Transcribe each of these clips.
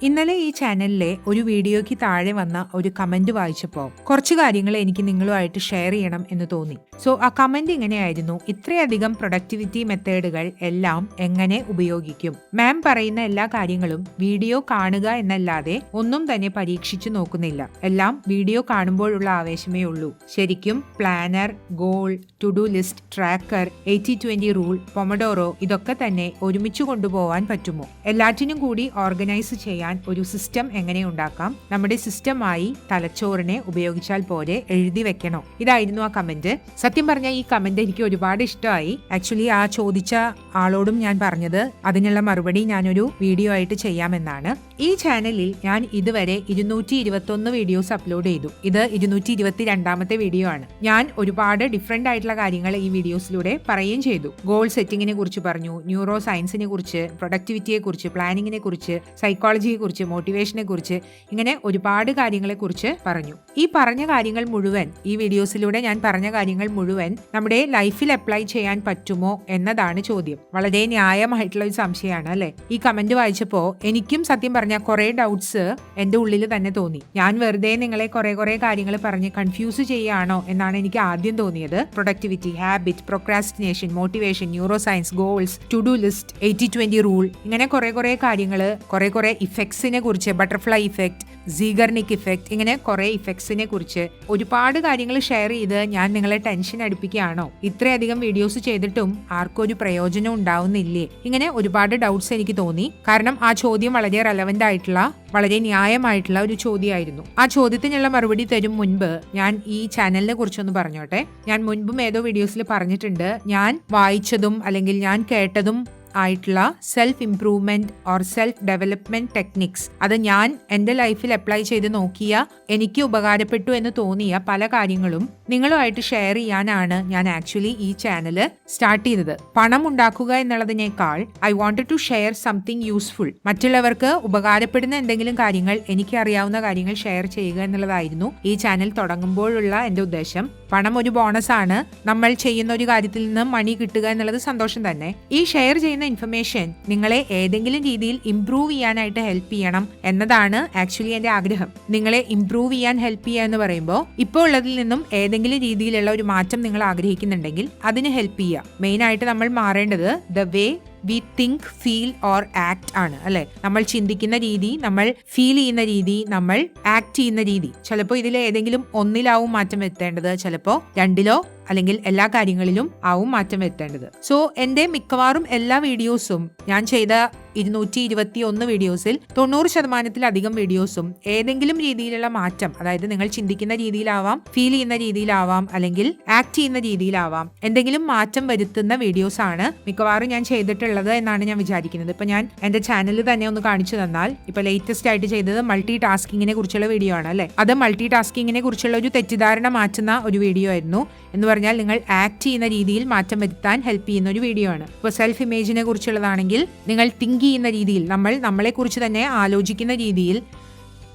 ഇന്നലെ ഈ ചാനലിലെ ഒരു വീഡിയോയ്ക്ക് താഴെ വന്ന ഒരു കമന്റ് വായിച്ചപ്പോൾ കുറച്ച് കാര്യങ്ങൾ എനിക്ക് നിങ്ങളുമായിട്ട് ഷെയർ ചെയ്യണം എന്ന് തോന്നി. സോ ആ കമന്റ് ഇങ്ങനെയായിരുന്നു: ഇത്രയധികം പ്രൊഡക്ടിവിറ്റി മെത്തേഡുകൾ എല്ലാം എങ്ങനെ ഉപയോഗിക്കും? മാം പറയുന്ന എല്ലാ കാര്യങ്ങളും വീഡിയോ കാണുക എന്നല്ലാതെ ഒന്നും തന്നെ പരീക്ഷിച്ചു നോക്കുന്നില്ല. എല്ലാം വീഡിയോ കാണുമ്പോഴുള്ള ആവേശമേ ഉള്ളൂ. ശരിക്കും planner, goal, to do list, tracker, 80-20 rule, pomodoro ഇതൊക്കെ തന്നെ ഒരുമിച്ച് കൊണ്ടുപോകാൻ പറ്റുമോ? എല്ലാറ്റിനും കൂടി ഓർഗനൈസ് ചെയ്യാൻ ഒരു സിസ്റ്റം എങ്ങനെ ഉണ്ടാക്കാം? നമ്മുടെ സിസ്റ്റമായി തലച്ചോറിനെ ഉപയോഗിച്ചാൽ പോലെ എഴുതി വെക്കണോ? ഇതായിരുന്നു ആ കമന്റ്. സത്യം പറഞ്ഞാൽ ഈ കമന്റ് എനിക്ക് ഒരുപാട് ഇഷ്ടമായി. ആക്ച്വലി ആ ചോദിച്ച ആളോടും ഞാൻ പറഞ്ഞത് അതിനുള്ള മറുപടി ഞാനൊരു വീഡിയോ ആയിട്ട് ചെയ്യാമെന്നാണ്. ഈ ചാനലിൽ ഞാൻ ഇതുവരെ 221 വീഡിയോസ് അപ്ലോഡ് ചെയ്തു. ഇത് 222ാമത്തെ വീഡിയോ ആണ്. ഞാൻ ഒരുപാട് ഡിഫറെന്റ് ആയിട്ടുള്ള കാര്യങ്ങൾ ഈ വീഡിയോസിലൂടെ പറയുകയും ചെയ്തു. ഗോൾ സെറ്റിങ്ങിനെ കുറിച്ച് പറഞ്ഞു, ന്യൂറോ സയൻസിനെ കുറിച്ച്, പ്രൊഡക്ടിവിറ്റിയെ കുറിച്ച്, പ്ലാനിങ്ങിനെ കുറിച്ച്, സൈക്കോളജിയെ കുറിച്ച്, മോട്ടിവേഷനെ കുറിച്ച്, ഇങ്ങനെ ഒരുപാട് കാര്യങ്ങളെ കുറിച്ച് പറഞ്ഞു. ഈ പറഞ്ഞ കാര്യങ്ങൾ മുഴുവൻ, ഈ വീഡിയോസിലൂടെ ഞാൻ പറഞ്ഞ കാര്യങ്ങൾ മുഴുവൻ നമ്മുടെ ലൈഫിൽ അപ്ലൈ ചെയ്യാൻ പറ്റുമോ എന്നതാണ് ചോദ്യം. വളരെ ന്യായമായിട്ടുള്ള ഒരു സംശയമാണ് അല്ലെ? ഈ കമന്റ് വായിച്ചപ്പോ എനിക്കും സത്യം പറഞ്ഞ കുറെ ഡൗട്ട്സ് എന്റെ ഉള്ളിൽ തന്നെ തോന്നി. ഞാൻ വെറുതെ നിങ്ങളെ കുറെ കാര്യങ്ങൾ പറഞ്ഞ് കൺഫ്യൂസ് ചെയ്യുകയാണോ എന്നാണ് എനിക്ക് ആദ്യം തോന്നിയത്. Productivity, habit, procrastination, motivation, neuroscience, goals, to do list, 80-20 rule, ഇങ്ങനെ കുറെ കാര്യങ്ങൾ, കുറെ ഇഫക്ട്സിനെ കുറിച്ച്, ബട്ടർഫ്ലൈ ഇഫക്റ്റ്, സീഗർനിക് ഇഫക്റ്റ്, ഇങ്ങനെ കുറെ ഇഫക്ട്സിനെ കുറിച്ച് ഒരുപാട് കാര്യങ്ങൾ ഷെയർ ചെയ്ത് ഞാൻ നിങ്ങളെ ടെൻഷൻ അടുപ്പിക്കുകയാണോ? ഇത്രയധികം വീഡിയോസ് ചെയ്തിട്ടും ആർക്കും ഒരു പ്രയോജനം ഉണ്ടാവുന്നില്ലേ? ഇങ്ങനെ ഒരുപാട് ഡൗട്ട്സ് എനിക്ക് തോന്നി. കാരണം ആ ചോദ്യം വളരെ റെലവന്റ് ആയിട്ടുള്ള, വളരെ ന്യായമായിട്ടുള്ള ഒരു ചോദ്യമായിരുന്നു. ആ ചോദ്യത്തിനുള്ള മറുപടി തരും മുൻപ് ഞാൻ ഈ ചാനലിനെ കുറിച്ചൊന്ന് പറഞ്ഞോട്ടെ. ഞാൻ മുൻപും ഏതോ വീഡിയോസിൽ പറഞ്ഞിട്ടുണ്ട്, ഞാൻ വായിച്ചതും അല്ലെങ്കിൽ ഞാൻ കേട്ടതും ആയിട്ടുള്ള self improvement or self development techniques, അത് ഞാൻ എൻ്റെ ലൈഫിൽ അപ്ലൈ ചെയ്ത് നോക്കിയ, എനിക്ക് ഉപകാരപ്പെട്ടു എന്ന് തോന്നിയ പല കാര്യങ്ങളും നിങ്ങളുമായിട്ട് ഷെയർ ചെയ്യാനാണ് ഞാൻ ആക്ച്വലി ഈ ചാനൽ സ്റ്റാർട്ട് ചെയ്തത്. പണം ഉണ്ടാക്കുക എന്നുള്ളതിനേക്കാൾ I wanted to share something useful. മറ്റുള്ളവർക്ക് ഉപകാരപ്പെടുന്ന എന്തെങ്കിലും കാര്യങ്ങൾ, എനിക്ക് അറിയാവുന്ന കാര്യങ്ങൾ ഷെയർ ചെയ്യുക എന്നുള്ളതായിരുന്നു ഈ ചാനൽ തുടങ്ങുമ്പോഴുള്ള എൻ്റെ ഉദ്ദേശം. പണം ഒരു ബോണസ് ആണ്. നമ്മൾ ചെയ്യുന്ന ഒരു കാര്യത്തിൽ നിന്ന് മണി കിട്ടുക എന്നുള്ളത് സന്തോഷം തന്നെ. ഈ ഷെയർ ചെയ്യുന്ന ഇൻഫർമേഷൻ നിങ്ങളെ ഏതെങ്കിലും രീതിയിൽ ഇംപ്രൂവ് ചെയ്യാനായിട്ട് ഹെൽപ്പ് ചെയ്യണം എന്നതാണ് ആക്ച്വലി എൻ്റെ ആഗ്രഹം. നിങ്ങളെ ഇംപ്രൂവ് ചെയ്യാൻ ഹെൽപ്പ് ചെയ്യുക എന്ന് പറയുമ്പോൾ ഇപ്പോൾ ഉള്ളതിൽ നിന്നും ഏതെങ്കിലും രീതിയിലുള്ള ഒരു മാറ്റം നിങ്ങൾ ആഗ്രഹിക്കുന്നുണ്ടെങ്കിൽ അതിന് ഹെൽപ്പ് ചെയ്യുക. മെയിൻ ആയിട്ട് നമ്മൾ മാറേണ്ടത് the way we think, feel or act ആണ് അല്ലെ? നമ്മൾ ചിന്തിക്കുന്ന രീതി, നമ്മൾ ഫീൽ ചെയ്യുന്ന രീതി, നമ്മൾ ആക്ട് ചെയ്യുന്ന രീതി. ചിലപ്പോൾ ഇതിൽ ഏതെങ്കിലും ഒന്നിലാവും മാറ്റം വരുത്തേണ്ടത്, ചിലപ്പോൾ രണ്ടിലോ അല്ലെങ്കിൽ എല്ലാ കാര്യങ്ങളിലും ആവും മാറ്റം വരുത്തേണ്ടത്. സോ എൻ്റെ മിക്കവാറും എല്ലാ വീഡിയോസും, ഞാൻ ചെയ്ത 221 വീഡിയോസിൽ 90%-ലധികം വീഡിയോസും ഏതെങ്കിലും രീതിയിലുള്ള മാറ്റം, അതായത് നിങ്ങൾ ചിന്തിക്കുന്ന രീതിയിലാവാം, ഫീൽ ചെയ്യുന്ന രീതിയിലാവാം, അല്ലെങ്കിൽ ആക്ട് ചെയ്യുന്ന രീതിയിലാവാം, എന്തെങ്കിലും മാറ്റം വരുത്തുന്ന വീഡിയോസ് ആണ് മിക്കവാറും ഞാൻ ചെയ്തിട്ടുള്ളത് എന്നാണ് ഞാൻ വിചാരിക്കുന്നത്. ഇപ്പൊ ഞാൻ എൻ്റെ ചാനലിൽ തന്നെ ഒന്ന് കാണിച്ചു തന്നാൽ, ഇപ്പൊ ലേറ്റസ്റ്റ് ആയിട്ട് ചെയ്തത് മൾട്ടി ടാസ്കിങ്ങിനെ കുറിച്ചുള്ള വീഡിയോ ആണ് അല്ലെ? അത് മൾട്ടി ടാസ്കിങ്ങിനെ കുറിച്ചുള്ള ഒരു തെറ്റിദ്ധാരണ മാറ്റുന്ന ഒരു വീഡിയോ ആയിരുന്നു. എന്ന് പറഞ്ഞാൽ നിങ്ങൾ ആക്ട് ചെയ്യുന്ന രീതിയിൽ മാറ്റം വരുത്താൻ ഹെൽപ്പ് ചെയ്യുന്ന ഒരു വീഡിയോ ആണ്. ഇപ്പോൾ സെൽഫ് ഇമേജിനെ കുറിച്ചുള്ളതാണെങ്കിൽ നിങ്ങൾ തിങ്ക് ചെയ്യുന്ന രീതിയിൽ, നമ്മളെ കുറിച്ച് തന്നെ ആലോചിക്കുന്ന രീതിയിൽ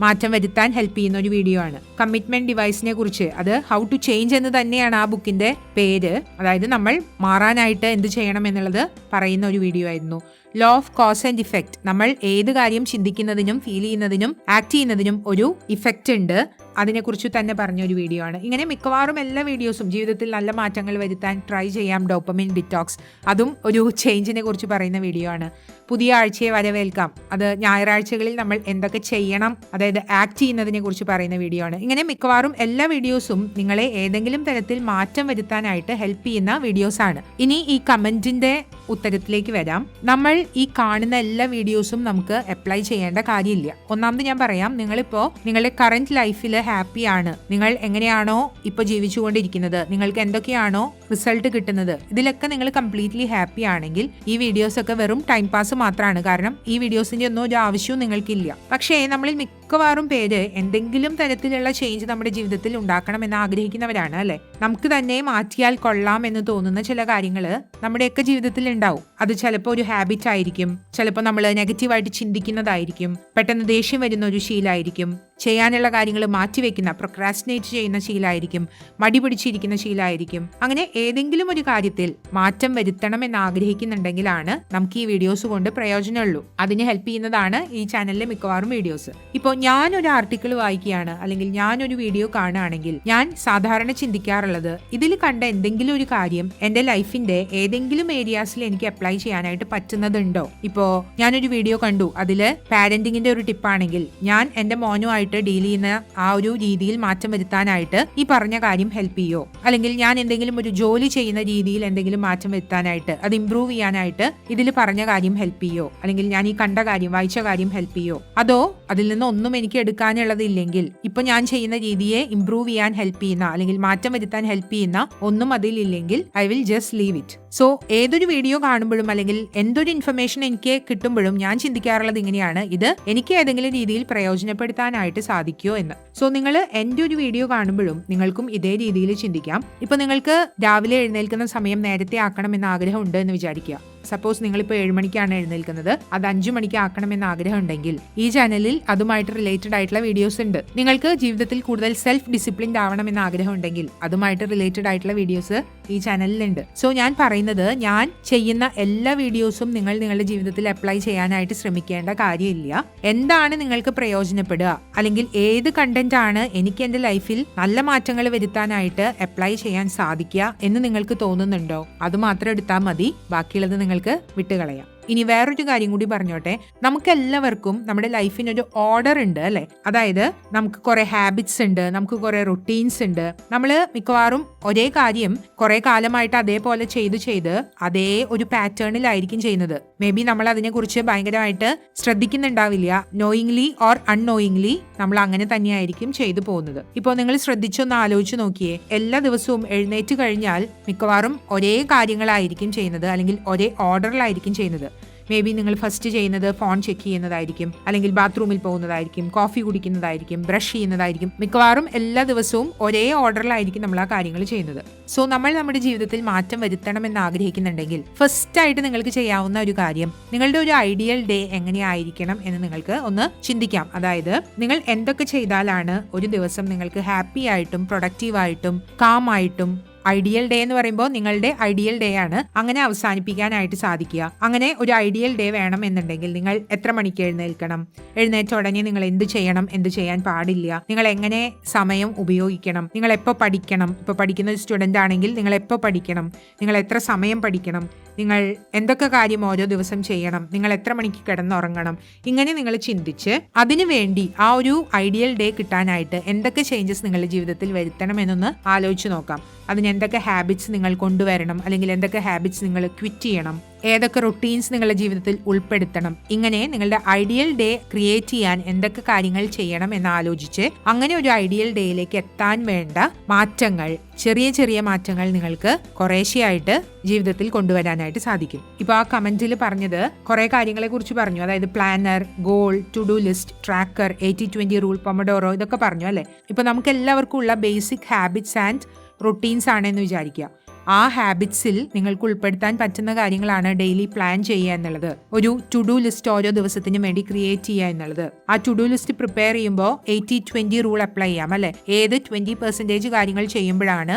മാറ്റം വരുത്താൻ ഹെൽപ്പ് ചെയ്യുന്ന ഒരു വീഡിയോ ആണ്. കമ്മിറ്റ്മെന്റ് ഡിവൈസിനെ കുറിച്ച്, അത് ഹൗ ടു ചേഞ്ച് എന്ന് തന്നെയാണ് ആ ബുക്കിന്റെ പേര്. അതായത് നമ്മൾ മാറാനായിട്ട് എന്ത് ചെയ്യണം എന്നുള്ളത് പറയുന്ന ഒരു വീഡിയോ ആയിരുന്നു. Law of cause and effect, നമ്മൾ ഏത് കാര്യം ചിന്തിക്കുന്നതിനും ഫീൽ ചെയ്യുന്നതിനും ആക്ട് ചെയ്യുന്നതിനും ഒരു ഇഫക്റ്റ് ഉണ്ട്, അതിനെക്കുറിച്ച് തന്നെ പറഞ്ഞൊരു വീഡിയോ ആണ്. ഇങ്ങനെ മിക്കവാറും എല്ലാ വീഡിയോസും ജീവിതത്തിൽ നല്ല മാറ്റങ്ങൾ വരുത്താൻ ട്രൈ ചെയ്യാം. ഡോപ്പമിൻ ഡിറ്റോക്സ്, അതും ഒരു ചേഞ്ചിനെ കുറിച്ച് പറയുന്ന വീഡിയോ ആണ്. പുതിയ ആഴ്ചയെ വരവേൽക്കാം, അത് ഞായറാഴ്ചകളിൽ നമ്മൾ എന്തൊക്കെ ചെയ്യണം, അതായത് ആക്ട് ചെയ്യുന്നതിനെ കുറിച്ച് പറയുന്ന വീഡിയോ ആണ്. ഇങ്ങനെ മിക്കവാറും എല്ലാ വീഡിയോസും നിങ്ങളെ ഏതെങ്കിലും തരത്തിൽ മാറ്റം വരുത്താനായിട്ട് ഹെൽപ്പ് ചെയ്യുന്ന വീഡിയോസ് ആണ്. ഇനി ഈ കമന്റിന്റെ ഉത്തരത്തിലേക്ക് വരാം. നമ്മൾ ഈ കാണുന്ന എല്ലാ വീഡിയോസും നമുക്ക് അപ്ലൈ ചെയ്യേണ്ട കാര്യമില്ല. ഒന്നാമത് ഞാൻ പറയാം, നിങ്ങളിപ്പോ നിങ്ങളുടെ കറന്റ് ലൈഫിൽ ഹാപ്പിയാണ്, നിങ്ങൾ എങ്ങനെയാണോ ഇപ്പൊ ജീവിച്ചുകൊണ്ടിരിക്കുന്നത്, നിങ്ങൾക്ക് എന്തൊക്കെയാണോ റിസൾട്ട് കിട്ടുന്നത്, ഇതിലൊക്കെ നിങ്ങൾ കംപ്ലീറ്റ്ലി ഹാപ്പി ആണെങ്കിൽ ഈ വീഡിയോസ് ഒക്കെ വെറും ടൈം പാസ് മാത്രമാണ്. കാരണം ഈ വീഡിയോസിന്റെ ഒന്നും ഒരു ആവശ്യവും നിങ്ങൾക്കില്ല. പക്ഷേ നമ്മളിൽ മിക്കവാറും പേര് എന്തെങ്കിലും തരത്തിലുള്ള ചേഞ്ച് നമ്മുടെ ജീവിതത്തിൽ ഉണ്ടാക്കണമെന്ന് ആഗ്രഹിക്കുന്നവരാണ് അല്ലെ? നമുക്ക് തന്നെ മാറ്റിയാൽ കൊള്ളാം എന്ന് തോന്നുന്ന ചില കാര്യങ്ങൾ നമ്മുടെയൊക്കെ ജീവിതത്തിൽ ഉണ്ടാവും. അത് ചിലപ്പോൾ ഒരു ഹാബിറ്റ് ആയിരിക്കും, ചിലപ്പോൾ നമ്മൾ നെഗറ്റീവായിട്ട് ചിന്തിക്കുന്നതായിരിക്കും, പെട്ടെന്ന് ദേഷ്യം വരുന്ന ഒരു ശീലമായിരിക്കും, ചെയ്യാനുള്ള കാര്യങ്ങൾ മാറ്റിവെക്കുന്ന, പ്രൊക്രാസ്റ്റിനേറ്റ് ചെയ്യുന്ന ശീലമായിരിക്കും, മടി പിടിച്ചിരിക്കുന്ന ശീലമായിരിക്കും. അങ്ങനെ ഏതെങ്കിലും ഒരു കാര്യത്തിൽ മാറ്റം വരുത്തണം എന്ന് ആഗ്രഹിക്കുന്നുണ്ടെങ്കിലാണ് നമുക്ക് ഈ വീഡിയോസ് കൊണ്ട് പ്രയോജനമുള്ളൂ. അതിന് ഹെൽപ്പ് ചെയ്യുന്നതാണ് ഈ ചാനലിലെ മിക്കവാറും വീഡിയോസ്. ഇപ്പോൾ ഞാനൊരു ആർട്ടിക്കിൾ വായിക്കുകയാണ് അല്ലെങ്കിൽ ഞാനൊരു വീഡിയോ കാണുകയാണെങ്കിൽ ഞാൻ സാധാരണ ചിന്തിക്കാറുള്ളത്, ഇതിൽ കണ്ട എന്തെങ്കിലും ഒരു കാര്യം എൻ്റെ ലൈഫിന്റെ ഏതെങ്കിലും ഏരിയാസിൽ എനിക്ക് അപ്ലൈ ചെയ്യാനായിട്ട് പറ്റുന്നതുണ്ടോ? ഇപ്പോൾ ഞാനൊരു വീഡിയോ കണ്ടു, അതില് പാരന്റിങ്ങിന്റെ ഒരു ടിപ്പാണെങ്കിൽ ഞാൻ എൻ്റെ മോനുമായിട്ട് ഡീൽ ചെയ്യുന്ന ആ ഒരു രീതിയിൽ മാറ്റം വരുത്താനായിട്ട് ഈ പറഞ്ഞ കാര്യം ഹെൽപ്പ് ചെയ്യോ? അല്ലെങ്കിൽ ഞാൻ എന്തെങ്കിലും ഒരു ജോലി ചെയ്യുന്ന രീതിയിൽ എന്തെങ്കിലും മാറ്റം വരുത്താനായിട്ട്, അത് ഇംപ്രൂവ് ചെയ്യാനായിട്ട് ഇതിൽ പറഞ്ഞ കാര്യം ഹെൽപ്പ് ചെയ്യോ? അല്ലെങ്കിൽ ഞാൻ ഈ കണ്ട കാര്യം, വായിച്ച കാര്യം ഹെൽപ്പ് ചെയ്യോ? അതോ അതിൽ നിന്ന് ഒന്നും എനിക്ക് എടുക്കാനുള്ളതില്ലെങ്കിൽ ഇപ്പൊ ഞാൻ ചെയ്യുന്ന രീതിയെ ഇംപ്രൂവ് ചെയ്യാൻ ഹെൽപ്പ് ചെയ്യുന്ന അല്ലെങ്കിൽ മാറ്റം വരുത്താൻ ഹെൽപ്പ് ചെയ്യുന്ന ഒന്നും അതിലില്ലെങ്കിൽ I will just leave it. So ഏതൊരു വീഡിയോ കാണുമ്പോഴും അല്ലെങ്കിൽ എന്തൊരു ഇൻഫർമേഷൻ എനിക്ക് കിട്ടുമ്പോഴും ഞാൻ ചിന്തിക്കാറുള്ളത് ഇങ്ങനെയാണ്, ഇത് എനിക്ക് ഏതെങ്കിലും രീതിയിൽ പ്രയോജനപ്പെടുത്താനായിട്ട് സാധിക്കുമോ എന്ന്. സോ നിങ്ങൾ എൻ്റെ ഒരു വീഡിയോ കാണുമ്പോഴും നിങ്ങൾക്കും ഇതേ രീതിയിൽ ചിന്തിക്കാം. ഇപ്പൊ നിങ്ങൾക്ക് രാവിലെ എഴുന്നേൽക്കുന്ന സമയം നേരത്തെ ആക്കണം എന്ന ആഗ്രഹമുണ്ട് എന്ന് വിചാരിക്കുക. സപ്പോസ് നിങ്ങളിപ്പോൾ 7 മണിക്കാണ് എഴുന്നേൽക്കുന്നത്, അത് 5 മണിക്ക് ആക്കണമെന്ന് ആഗ്രഹം ഉണ്ടെങ്കിൽ ഈ ചാനലിൽ അതുമായിട്ട് റിലേറ്റഡ് ആയിട്ടുള്ള വീഡിയോസ് ഉണ്ട്. നിങ്ങൾക്ക് ജീവിതത്തിൽ കൂടുതൽ സെൽഫ് ഡിസിപ്ലിൻഡ് ആവണമെന്ന് ആഗ്രഹം ഉണ്ടെങ്കിൽ അതുമായിട്ട് റിലേറ്റഡ് ആയിട്ടുള്ള വീഡിയോസ് ഈ ചാനലിലുണ്ട്. സോ ഞാൻ പറയുന്നത്, ഞാൻ ചെയ്യുന്ന എല്ലാ വീഡിയോസും നിങ്ങൾ നിങ്ങളുടെ ജീവിതത്തിൽ അപ്ലൈ ചെയ്യാനായിട്ട് ശ്രമിക്കേണ്ട കാര്യമില്ല. എന്താണ് നിങ്ങൾക്ക് പ്രയോജനപ്പെടുക അല്ലെങ്കിൽ ഏത് കണ്ടന്റ് ആണ് എനിക്ക് എൻ്റെ ലൈഫിൽ നല്ല മാറ്റങ്ങൾ വരുത്താനായിട്ട് അപ്ലൈ ചെയ്യാൻ സാധിക്കുക എന്ന് നിങ്ങൾക്ക് തോന്നുന്നുണ്ടോ, അത് മാത്രം എടുത്താൽ മതി. ബാക്കിയുള്ളത് നിങ്ങൾക്ക് വിട്ടുകളയാം. ഇനി വേറൊരു കാര്യം കൂടി പറഞ്ഞോട്ടെ, നമുക്കെല്ലാവർക്കും നമ്മുടെ ലൈഫിനൊരു ഓർഡർ ഉണ്ട് അല്ലെ? അതായത് നമുക്ക് കുറെ ഹാബിറ്റ്സ് ഉണ്ട്, നമുക്ക് കുറെ റുട്ടീൻസ് ഉണ്ട്. നമ്മൾ മിക്കവാറും ഒരേ കാര്യം കുറെ കാലമായിട്ട് അതേപോലെ ചെയ്ത് അതേ ഒരു പാറ്റേണിലായിരിക്കും ചെയ്യുന്നത്. മേ ബി നമ്മൾ അതിനെക്കുറിച്ച് ഭയങ്കരമായിട്ട് ശ്രദ്ധിക്കുന്നുണ്ടാവില്ല. നോയിങ്ലി ഓർ അൺനോയിങ്ലി നമ്മൾ അങ്ങനെ തന്നെയായിരിക്കും ചെയ്തു പോകുന്നത്. ഇപ്പോൾ നിങ്ങൾ ശ്രദ്ധിച്ചൊന്ന് ആലോചിച്ച് നോക്കിയേ, എല്ലാ ദിവസവും എഴുന്നേറ്റ് കഴിഞ്ഞാൽ മിക്കവാറും ഒരേ കാര്യങ്ങളായിരിക്കും ചെയ്യുന്നത് അല്ലെങ്കിൽ ഒരേ ഓർഡറിലായിരിക്കും ചെയ്യുന്നത്. മേ ബി നിങ്ങൾ ഫസ്റ്റ് ചെയ്യുന്നത് ഫോൺ ചെക്ക് ചെയ്യുന്നതായിരിക്കും, അല്ലെങ്കിൽ ബാത്റൂമിൽ പോകുന്നതായിരിക്കും, കോഫി കുടിക്കുന്നതായിരിക്കും, ബ്രഷ് ചെയ്യുന്നതായിരിക്കും. മിക്കവാറും എല്ലാ ദിവസവും ഒരേ ഓർഡറിലായിരിക്കും നമ്മൾ ആ കാര്യങ്ങൾ ചെയ്യുന്നത്. സോ നമ്മൾ നമ്മുടെ ജീവിതത്തിൽ മാറ്റം വരുത്തണം എന്ന് ആഗ്രഹിക്കുന്നുണ്ടെങ്കിൽ ഫസ്റ്റ് ആയിട്ട് നിങ്ങൾക്ക് ചെയ്യാവുന്ന ഒരു കാര്യം, നിങ്ങളുടെ ഒരു ഐഡിയൽ ഡേ എങ്ങനെയായിരിക്കണം എന്ന് നിങ്ങൾക്ക് ഒന്ന് ചിന്തിക്കാം. അതായത് നിങ്ങൾ എന്തൊക്കെ ചെയ്താലാണ് ഒരു ദിവസം നിങ്ങൾക്ക് ഹാപ്പി ആയിട്ടും പ്രൊഡക്റ്റീവായിട്ടും കാം ആയിട്ടും, ഐഡിയൽ ഡേ എന്ന് പറയുമ്പോൾ നിങ്ങളുടെ ഐഡിയൽ ഡേ ആണ്, അങ്ങനെ അവസാനിപ്പിക്കാനായിട്ട് സാധിക്കുക. അങ്ങനെ ഒരു ഐഡിയൽ ഡേ വേണം എന്നുണ്ടെങ്കിൽ നിങ്ങൾ എത്ര മണിക്ക് എഴുന്നേൽക്കണം, എഴുന്നേറ്റ ഉടനെ നിങ്ങൾ എന്ത് ചെയ്യണം, എന്ത് ചെയ്യാൻ പാടില്ല, നിങ്ങൾ എങ്ങനെ സമയം ഉപയോഗിക്കണം, നിങ്ങൾ എപ്പോൾ പഠിക്കണം, ഇപ്പോൾ പഠിക്കുന്ന ഒരു സ്റ്റുഡൻ്റ് ആണെങ്കിൽ നിങ്ങൾ എപ്പോൾ പഠിക്കണം, നിങ്ങൾ എത്ര സമയം പഠിക്കണം, നിങ്ങൾ എന്തൊക്കെ കാര്യം ഓരോ ദിവസം ചെയ്യണം, നിങ്ങൾ എത്ര മണിക്ക് കിടന്നുറങ്ങണം, ഇങ്ങനെ നിങ്ങൾ ചിന്തിച്ച് അതിനു വേണ്ടി ആ ഒരു ഐഡിയൽ ഡേ കിട്ടാനായിട്ട് എന്തൊക്കെ ചേഞ്ചസ് നിങ്ങളുടെ ജീവിതത്തിൽ വരുത്തണം എന്നൊന്ന് ആലോചിച്ച് നോക്കാം. അതിന് എന്തൊക്കെ ഹാബിറ്റ്സ് നിങ്ങൾ കൊണ്ടുവരണം, അല്ലെങ്കിൽ എന്തൊക്കെ ഹാബിറ്റ്സ് നിങ്ങൾ ക്വിറ്റ് ചെയ്യണം, ഏതൊക്കെ റുട്ടീൻസ് നിങ്ങളുടെ ജീവിതത്തിൽ ഉൾപ്പെടുത്തണം. ഇങ്ങനെ നിങ്ങളുടെ ഐഡിയൽ ഡേ ക്രിയേറ്റ് ചെയ്യാൻ എന്തൊക്കെ കാര്യങ്ങൾ ചെയ്യണം എന്ന് ആലോചിച്ച് അങ്ങനെ ഒരു ഐഡിയൽ ഡേയിലേക്ക് എത്താൻ വേണ്ട മാറ്റങ്ങൾ, ചെറിയ ചെറിയ മാറ്റങ്ങൾ നിങ്ങൾക്ക് കുറേശ്ശെയായിട്ട് ജീവിതത്തിൽ കൊണ്ടുവരാനായിട്ട് സാധിക്കും. ഇപ്പോൾ ആ കമന്റിൽ പറഞ്ഞത് കുറേ കാര്യങ്ങളെ കുറിച്ച് പറഞ്ഞു. അതായത് planner, goal, to do list, tracker, 80-20 rule, pomodoro, ഇതൊക്കെ പറഞ്ഞു അല്ലേ? ഇപ്പോൾ നമുക്ക് എല്ലാവർക്കും ഉള്ള ബേസിക് ഹാബിറ്റ്സ് ആൻഡ് റുട്ടീൻസ് ആണെന്ന് വിചാരിക്കുക. ആ ഹാബിറ്റ്സിൽ നിങ്ങൾക്ക് ഉൾപ്പെടുത്താൻ പറ്റുന്ന കാര്യങ്ങളാണ് ഡെയിലി പ്ലാൻ ചെയ്യുക എന്നുള്ളത്, ഒരു ടു ഡു ലിസ്റ്റ് ഓരോ ദിവസത്തിനും വേണ്ടി ക്രിയേറ്റ് ചെയ്യുക എന്നുള്ളത്. ആ ടു ഡു ലിസ്റ്റ് പ്രിപ്പയർ ചെയ്യുമ്പോൾ 80-20 റൂൾ അപ്ലൈ ചെയ്യാം അല്ലെ? ഏത് 20% കാര്യങ്ങൾ ചെയ്യുമ്പോഴാണ്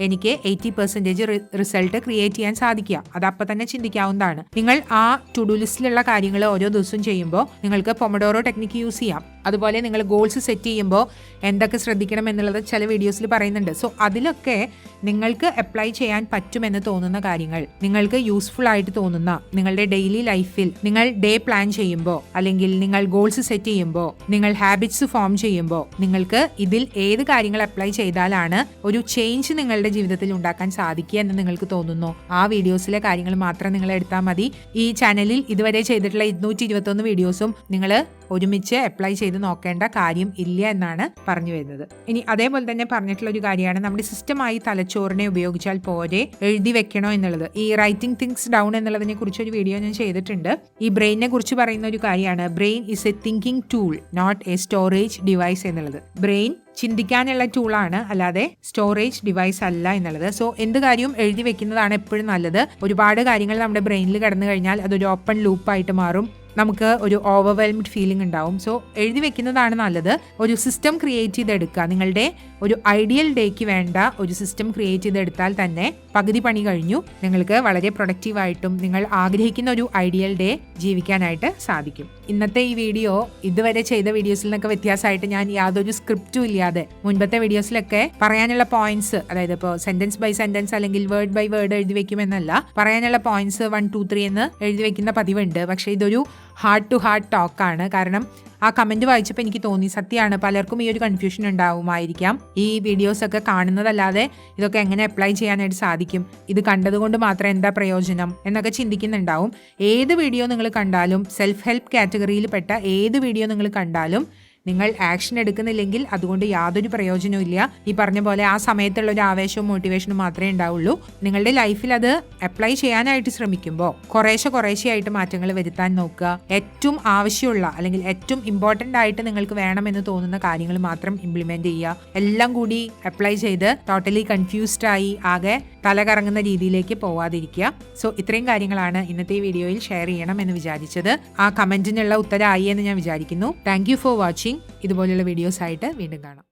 എനിക്ക് 80% റിസൾട്ട് ക്രിയേറ്റ് ചെയ്യാൻ സാധിക്കുക, അത് അപ്പം തന്നെ ചിന്തിക്കാവുന്നതാണ്. നിങ്ങൾ ആ ടു ഡു ലിസ്റ്റിലുള്ള കാര്യങ്ങൾ ഓരോ ദിവസവും ചെയ്യുമ്പോൾ നിങ്ങൾക്ക് പൊമഡോറോ ടെക്നിക്ക് യൂസ് ചെയ്യാം. അതുപോലെ നിങ്ങൾ ഗോൾസ് സെറ്റ് ചെയ്യുമ്പോൾ എന്തൊക്കെ ശ്രദ്ധിക്കണം എന്നുള്ളത് ചില വീഡിയോസിൽ പറയുന്നുണ്ട്. സോ അതിലൊക്കെ നിങ്ങൾക്ക് അപ്ലൈ ചെയ്യാൻ പറ്റുമെന്ന് തോന്നുന്ന കാര്യങ്ങൾ, നിങ്ങൾക്ക് യൂസ്ഫുൾ ആയിട്ട് തോന്നുന്ന, നിങ്ങളുടെ ഡെയിലി ലൈഫിൽ നിങ്ങൾ ഡേ പ്ലാൻ ചെയ്യുമ്പോൾ അല്ലെങ്കിൽ നിങ്ങൾ ഗോൾസ് സെറ്റ് ചെയ്യുമ്പോൾ, നിങ്ങൾ ഹാബിറ്റ്സ് ഫോം ചെയ്യുമ്പോൾ നിങ്ങൾക്ക് ഇതിൽ ഏത് കാര്യങ്ങൾ അപ്ലൈ ചെയ്താലാണ് ഒരു ചേഞ്ച് നിങ്ങളുടെ ജീവിതത്തിൽ ഉണ്ടാക്കാൻ സാധിക്കുക എന്ന് നിങ്ങൾക്ക് തോന്നുന്നു, ആ വീഡിയോസിലെ കാര്യങ്ങൾ മാത്രം നിങ്ങൾ എടുത്താൽ മതി. ഈ ചാനലിൽ ഇതുവരെ ചെയ്തിട്ടുള്ള 221 വീഡിയോസും നിങ്ങൾ ഒരുമിച്ച് അപ്ലൈ ചെയ്ത് നോക്കേണ്ട കാര്യം ഇല്ല എന്നാണ് പറഞ്ഞു വരുന്നത്. ഇനി അതേപോലെ തന്നെ പറഞ്ഞിട്ടുള്ള ഒരു കാര്യമാണ്, നമ്മുടെ സിസ്റ്റമായി തലച്ചോറിനെ ഉപയോഗിച്ചാൽ പോരെ, എഴുതി വെക്കണോ എന്നുള്ളത്. ഈ റൈറ്റിംഗ് തിങ്സ് ഡൗൺ എന്നുള്ളതിനെ കുറിച്ച് ഒരു വീഡിയോ ഞാൻ ചെയ്തിട്ടുണ്ട്. ഈ ബ്രെയിനിനെ കുറിച്ച് പറയുന്ന ഒരു കാര്യമാണ്, brain is a thinking tool not a storage device എന്നുള്ളത്. ബ്രെയിൻ ചിന്തിക്കാനുള്ള ടൂളാണ്, അല്ലാതെ സ്റ്റോറേജ് ഡിവൈസ് അല്ല എന്നുള്ളത്. സോ എന്ത് കാര്യവും എഴുതി വെക്കുന്നതാണ് എപ്പോഴും നല്ലത്. ഒരുപാട് കാര്യങ്ങൾ നമ്മുടെ ബ്രെയിനിൽ കടന്നു കഴിഞ്ഞാൽ അതൊരു ഓപ്പൺ ലൂപ്പായിട്ട് മാറും. നമുക്ക് ഒരു ഓവർവെൽംഡ് ഫീലിംഗ് ഉണ്ടാവും. സോ എഴുതി വെക്കുന്നതാണ് നല്ലത്. ഒരു സിസ്റ്റം ക്രിയേറ്റ് ചെയ്തെടുക്കുക. നിങ്ങളുടെ ഒരു ഐഡിയൽ ഡേക്ക് വേണ്ട ഒരു സിസ്റ്റം ക്രിയേറ്റ് ചെയ്തെടുത്താൽ തന്നെ പകുതി പണി കഴിഞ്ഞു. നിങ്ങൾക്ക് വളരെ പ്രൊഡക്റ്റീവായിട്ടും നിങ്ങൾ ആഗ്രഹിക്കുന്ന ഒരു ഐഡിയൽ ഡേ ജീവിക്കാനായിട്ട് സാധിക്കും. ഇന്നത്തെ ഈ വീഡിയോ ഇതുവരെ ചെയ്ത വീഡിയോസിൽ നിന്നൊക്കെ വ്യത്യാസമായിട്ട് ഞാൻ യാതൊരു സ്ക്രിപ്റ്റും ഇല്ലാതെ മുൻപത്തെ വീഡിയോസിലൊക്കെ പറയാനുള്ള പോയിന്റ്സ്, അതായത് ഇപ്പോൾ സെന്റൻസ് ബൈ സെന്റൻസ് അല്ലെങ്കിൽ വേർഡ് ബൈ വേർഡ് എഴുതി വെക്കുമെന്നല്ല, പറയാനുള്ള പോയിന്റ്സ് 1, 2, 3 എന്ന് എഴുതി വെക്കുന്ന പതിവുണ്ട്. പക്ഷേ ഇതൊരു ഹാർട്ട് ടു ഹാർട്ട് ടോക്കാണ്. കാരണം ആ കമന്റ് വായിച്ചപ്പോൾ എനിക്ക് തോന്നി, സത്യമാണ്, പലർക്കും ഈ ഒരു കൺഫ്യൂഷൻ ഉണ്ടാവുമായിരിക്കാം. ഈ വീഡിയോസൊക്കെ കാണുന്നതല്ലാതെ ഇതൊക്കെ എങ്ങനെ അപ്ലൈ ചെയ്യാനായിട്ട് സാധിക്കും, ഇത് കണ്ടതുകൊണ്ട് മാത്രം എന്താ പ്രയോജനം എന്നൊക്കെ ചിന്തിക്കുന്നുണ്ടാവും. ഏത് വീഡിയോ നിങ്ങൾ കണ്ടാലും, സെൽഫ് ഹെൽപ്പ് കാറ്റഗറിയിൽ പെട്ട ഏത് വീഡിയോ നിങ്ങൾ കണ്ടാലും, നിങ്ങൾ ആക്ഷൻ എടുക്കുന്നില്ലെങ്കിൽ അതുകൊണ്ട് യാതൊരു പ്രയോജനവും ഇല്ല. ഈ പറഞ്ഞ പോലെ ആ സമയത്തുള്ള ഒരു ആവേശവും മോട്ടിവേഷനും മാത്രമേ ഉണ്ടാവുള്ളൂ. നിങ്ങളുടെ ലൈഫിൽ അത് അപ്ലൈ ചെയ്യാനായിട്ട് ശ്രമിക്കുമ്പോൾ കുറേശ്ശെയായിട്ട് മാറ്റങ്ങൾ വരുത്താൻ നോക്കുക. ഏറ്റവും ആവശ്യമുള്ള അല്ലെങ്കിൽ ഏറ്റവും ഇമ്പോർട്ടൻ്റ് ആയിട്ട് നിങ്ങൾക്ക് വേണമെന്ന് തോന്നുന്ന കാര്യങ്ങൾ മാത്രം ഇംപ്ലിമെന്റ് ചെയ്യുക. എല്ലാം കൂടി അപ്ലൈ ചെയ്ത് ടോട്ടലി കൺഫ്യൂസ്ഡ് ആയി ആകെ തല കറങ്ങുന്ന രീതിയിലേക്ക് പോവാതിരിക്കുക. സോ ഇത്രയും കാര്യങ്ങളാണ് ഇന്നത്തെ വീഡിയോയിൽ ഷെയർ ചെയ്യണം എന്ന് വിചാരിച്ചത്. ആ കമന്റിനുള്ള ഉത്തരമായി എന്ന് ഞാൻ വിചാരിക്കുന്നു. Thank you for watching. ഇതുപോലുള്ള വീഡിയോസ് ആയിട്ട് വീണ്ടും കാണാം.